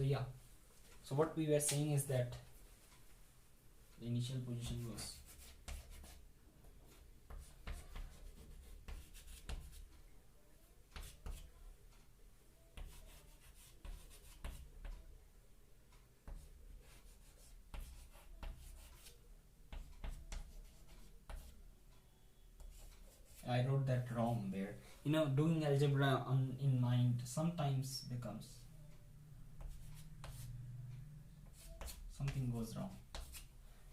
So yeah, so what we were saying is that the initial position was I wrote that wrong there. You know, doing algebra in mind sometimes becomes something goes wrong.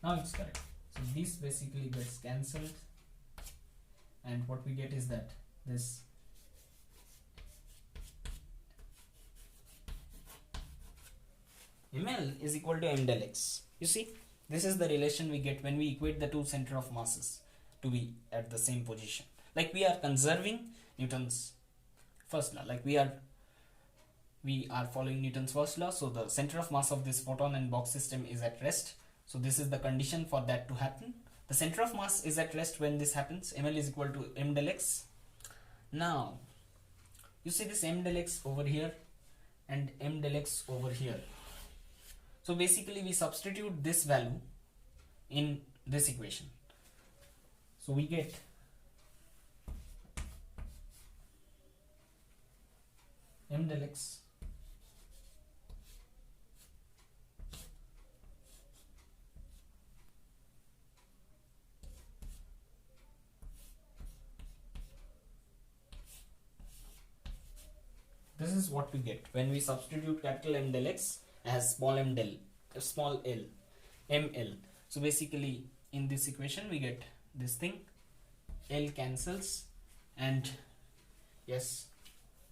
Now it's correct. So this basically gets cancelled, and what we get is that this ml is equal to m del x. You see, this is the relation we get when we equate the two center of masses to be at the same position. Like we are conserving Newton's first law. Like we are following Newton's first law. So the center of mass of this photon and box system is at rest. So this is the condition for that to happen. The center of mass is at rest when this happens. ml is equal to m del x. Now you see this m del x over here and m del x over here. So basically we substitute this value in this equation. So we get m del x this is what we get when we substitute capital M del x as small m l ml. So basically in this equation we get this thing, L cancels, and yes,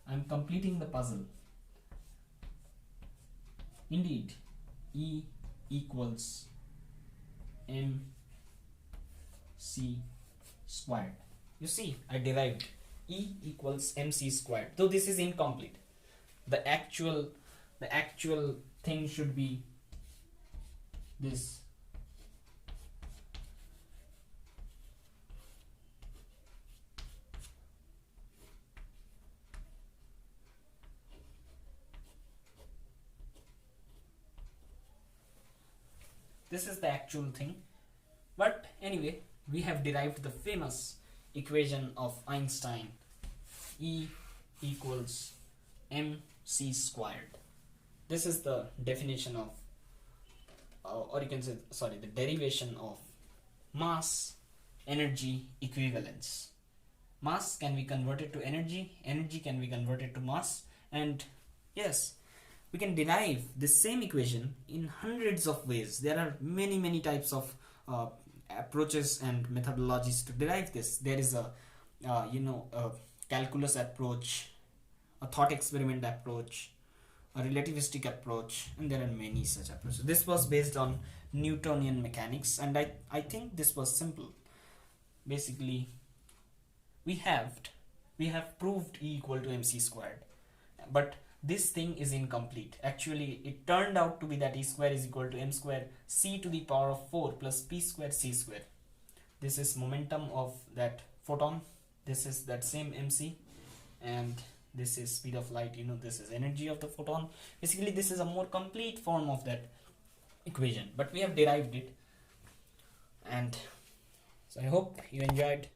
I'm completing the puzzle. Indeed, E equals mc². You see, I derived E equals mc². Though this is incomplete. The actual thing should be this. This is the actual thing, but anyway, we have derived the famous equation of Einstein, E equals mc². This is the definition of or you can say, sorry, the derivation of mass energy equivalence. Mass can be converted to energy, energy can be converted to mass, and yes, we can derive this same equation in hundreds of ways. There are many types of approaches and methodologies to derive this. There is a a calculus approach, a thought experiment approach, a relativistic approach, and there are many such approaches. This was based on Newtonian mechanics, and I think this was simple. Basically, we have proved E equal to mc², but this thing is incomplete. Actually, it turned out to be that E² is equal to m² c to the power of 4 plus p² c². This is momentum of that photon, this is that same mc, and this is speed of light. This is energy of the photon. Basically, this is a more complete form of that equation, but we have derived it, and so I hope you enjoyed.